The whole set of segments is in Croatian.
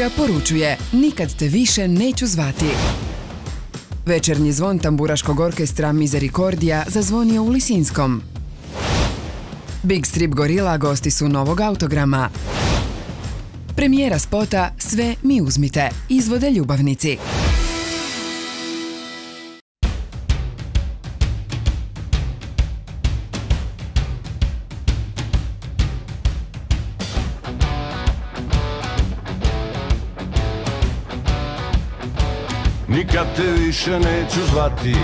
Orkestra poručuje: nikad te više neću zvati. Večernji zvon tamburaškog orkestra Misericordija zazvonio u Lisinskom. Big Strip Gorila gosti su novog autograma. Premijera spota Sve mi uzmite, izvode ljubavnici. Nikad te više neću zvati.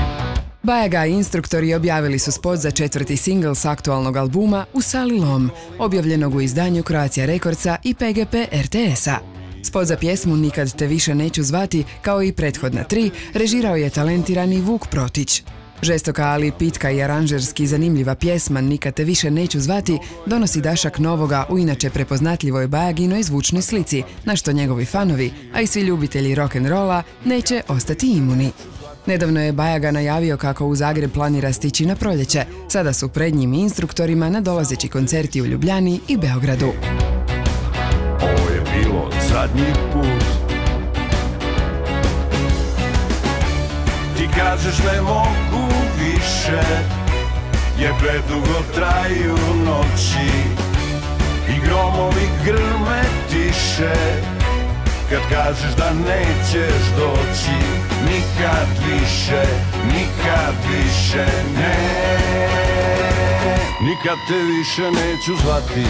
Bajaga i instruktori objavili su spot za 4. singl s aktualnog albuma U sali lom, objavljenog u izdanju Croatia Recordsa i PGP RTS-a. Spot za pjesmu Nikad te više neću zvati, kao i prethodna 3, režirao je talentirani Vuk Protić. Žestoka, ali pitka i aranžerski zanimljiva pjesma Nikad te više neću zvati donosi dašak novoga u inače prepoznatljivoj Bajaginoj zvučnoj slici, na što njegovi fanovi, a i svi ljubitelji rock'n'rolla, neće ostati imuni. Nedavno je Bajaga najavio kako u Zagreb planira stići na proljeće. Sada su pred njim i instruktorima nadolazeći koncerti u Ljubljani i Beogradu. Ovo je bilo zadnji put. Ti kažeš ne mogu više, jer predugo traju noći i gromovi grme tiše. Kad kažeš da nećeš doći, nikad više ne. Nikad te više neću zvati.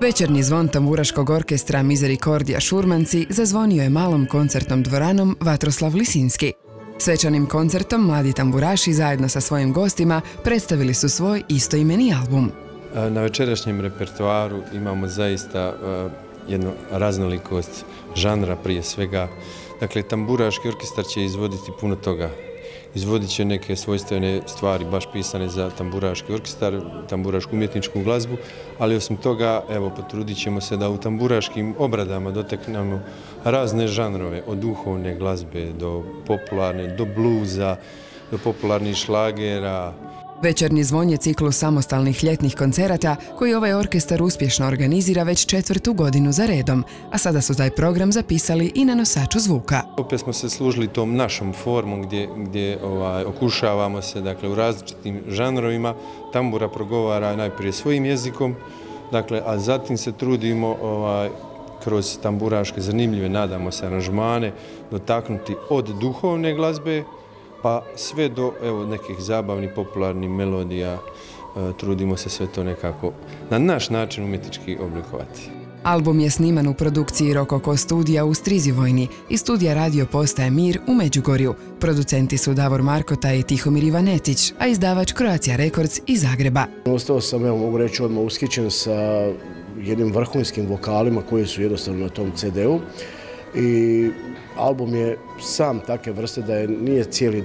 Večernji zvon tamburaškog orkestra Misericordija Šurmanci zazvonio je malom koncertnom dvoranom Vatroslav Lisinski. Svečanim koncertom mladi tamburaši zajedno sa svojim gostima predstavili su svoj istoimeni album. Na večerašnjem repertoaru imamo zaista jednu raznolikost žanra prije svega. Dakle, tamburaški orkestar će izvoditi puno toga. Izvodit će neke svojstvene stvari baš pisane za tamburaški orkestar, tamburašku umjetničku glazbu, ali osim toga, evo, potrudit ćemo se da u tamburaškim obradama doteknemo razne žanrove, od duhovne glazbe do popularne, do bluza, do popularnih šlagera. Večernji zvon je ciklus samostalnih ljetnih koncerata koji ovaj orkestar uspješno organizira već 4. godinu za redom, a sada su taj program zapisali i na nosaču zvuka. Opet smo se služili tom našom formom gdje okušavamo se, dakle, u različitim žanrovima. Tambura progovara najprije svojim jezikom, dakle, a zatim se trudimo kroz tamburaške zanimljive, nadamo se, aranžmane dotaknuti od duhovne glazbe pa sve do nekih zabavnih, popularnih melodija. Trudimo se sve to nekako na naš način umjetnički oblikovati. Album je sniman u produkciji Rokoko studija u Strizivojni i studija Radio Postaje Mir u Međugorju. Producenti su Davor Markota i Tihomir Ivanetić, a izdavač Croatia Records iz Zagreba. Ostao sam, mogu reći, odmah ushićen sa jednim vrhunskim vokalima koji su jednostavno na tom CD-u. I album je sam takve vrste da nije cijeli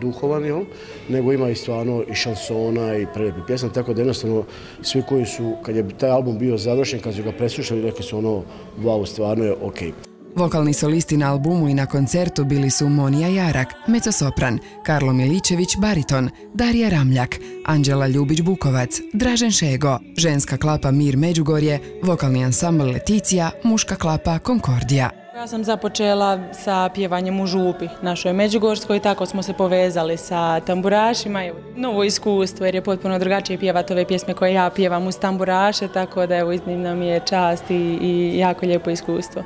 duhovan, nego ima i stvarno i šansona i prelijepi pjesma, tako da jednostavno svi koji su, kad je taj album bio završen, kad su ga preslušali, rekli su wow, stvarno je okej. Vokalni solisti na albumu i na koncertu bili su Monija Jarak, mezzosopran, Karlo Miličević, bariton, Darija Ramljak, Anđela Ljubić-Bukovac, Dražen Šego, ženska klapa Mir Međugorje, vokalni ansambl Leticija, muška klapa Konkordija. Ja sam započela sa pjevanjem u župi našoj Međugorskoj i tako smo se povezali sa tamburašima. Novo iskustvo jer je potpuno drugačije pjevati ove pjesme koje ja pjevam uz tamburaše, tako da iznimno mi je čast i jako lijepo iskustvo.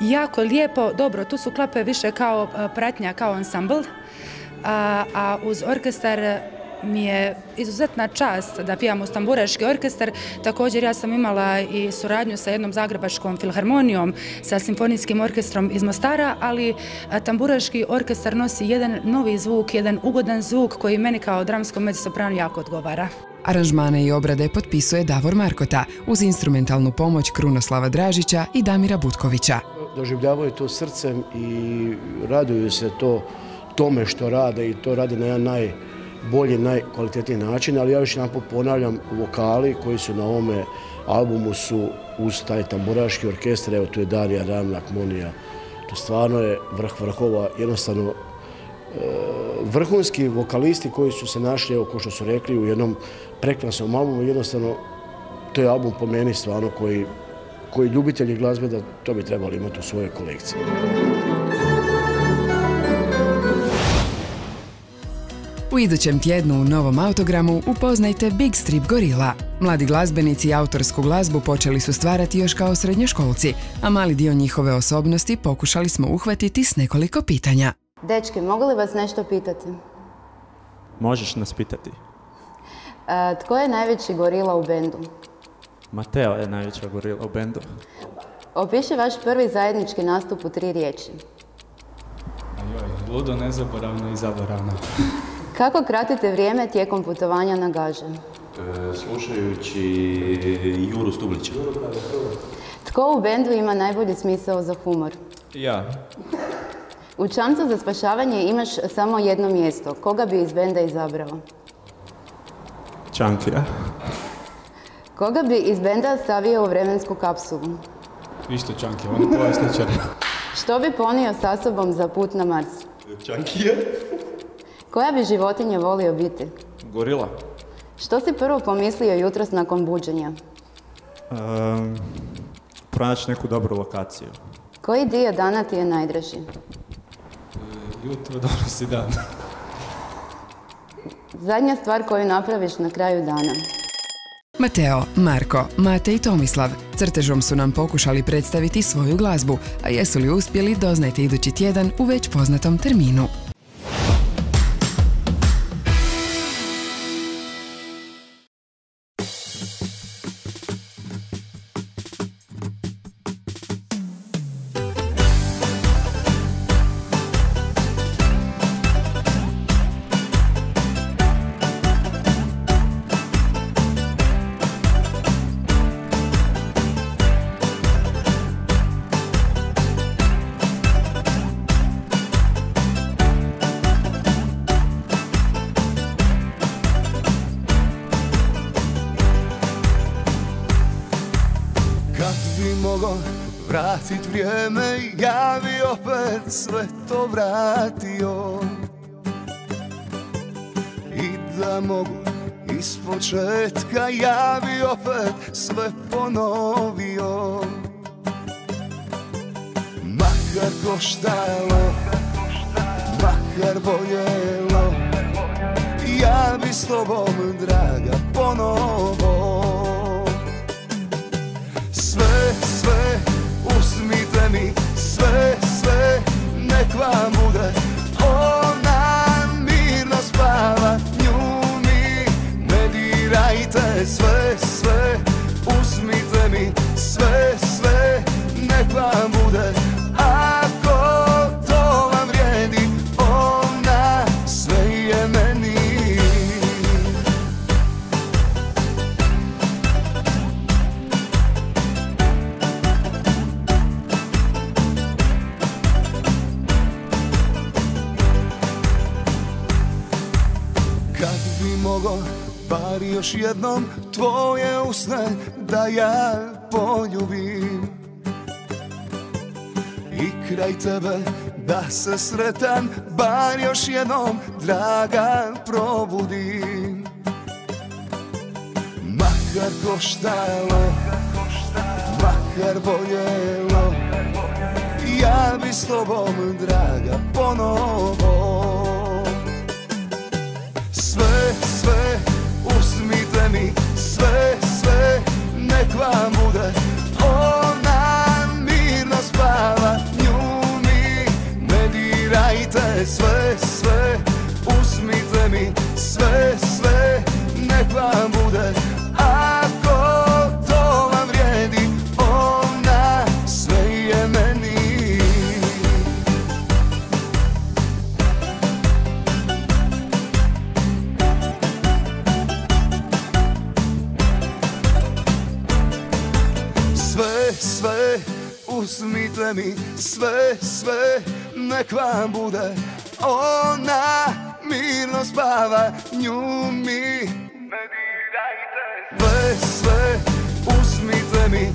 Jako lijepo, dobro, tu su klape više kao pratnja, kao ansambl, a uz orkestar mi je izuzetna čast da pjevam uz tamburaški orkestar. Također ja sam imala i suradnju sa jednom zagrebačkom filharmonijom, sa simfonijskim orkestrom iz Mostara, ali tamburaški orkestar nosi jedan novi zvuk, jedan ugodan zvuk koji meni kao dramskom mezzosopranu jako odgovara. Aranžmane i obrade potpisuje Davor Markota uz instrumentalnu pomoć Krunoslava Dražića i Damira Butkovića. Doživljavaju to srcem i raduju se tome što rade i to rade na jedan najbolji, najkvalitetniji način, ali ja još jedanput ponavljam, vokali koji su na ovome albumu su uz taj tamburaški orkestar, evo tu je Darija Ramljak, Monija, to stvarno je vrh vrhova, jednostavno vrhunski vokalisti koji su se našli, evo, kao što su rekli, u jednom prekrasnom albumu. Jednostavno, to je album po meni stvarno koji ljubitelji glazbe, da to bi trebali imati u svojoj kolekciji. U idućem tjednu u Novom autogramu upoznajte Big Strip Gorilla. Mladi glazbenici autorsku glazbu počeli su stvarati još kao srednjoškolci, a mali dio njihove osobnosti pokušali smo uhvatiti s nekoliko pitanja. Dečki, mogu li vas nešto pitati? Možeš nas pitati. Tko je najveći gorila u bendu? Mateo je najveća gorila u bendu. Opiši vaš prvi zajednički nastup u 3 riječi. Ludo, nezaboravno i zaboravno. Kako kratite vrijeme tijekom putovanja na gaže? Slušajući Juru Stublića. Tko u bendu ima najbolji smisao za humor? Ja. U čamcu za spašavanje imaš samo jedno mjesto. Koga bi iz benda izabrao? Čankija. Koga bi iz benda stavio u vremensku kapsulu? Isto Čankija, on je povjesničar. Što bi ponio sa sobom za put na Mars? Čankija. Koja bi životinja volio biti? Gorila. Što si prvo pomislio jutros nakon buđenja? Pronaći neku dobru lokaciju. Koji dio dana ti je najdraži? Jutro donosi dan. Zadnja stvar koju napraviš na kraju dana. Mateo, Marko, Mate i Tomislav crtežom su nam pokušali predstaviti svoju glazbu, a jesu li uspjeli, doznajte idući tjedan u već poznatom terminu. Vratit vrijeme, ja bi opet sve to vratio i da mogu ispočetka, ja bi opet sve ponovio. Makar koštalo, makar boljelo, ja bi s tobom, draga, ponovo. Sve uzmite mi, sve, nek vam bude. Ona mirno spava, nju mi ne dirajte. Sve, uzmite mi, sve, nek vam bude. Ako to vam vrijedi, ona sve je meni. Bar još jednom tvoje usne da ja poljubim i kraj tebe da se sretan, bar još jednom, draga, probudim. Makar koštalo, makar boljelo, ja bi s tobom, draga, ponovo. Sve, uzmite mi, sve, nek vam bude. Ona mirno spava, nju mi ne dirajte. Sve, uzmite mi, sve, nek vam bude. Ako to vam vrijedi, ona sve je meni. Sve, uzmite mi, sve, nek vam bude. Ona mirno spava, nju mi ne dirajte. Sve, uzmite mi,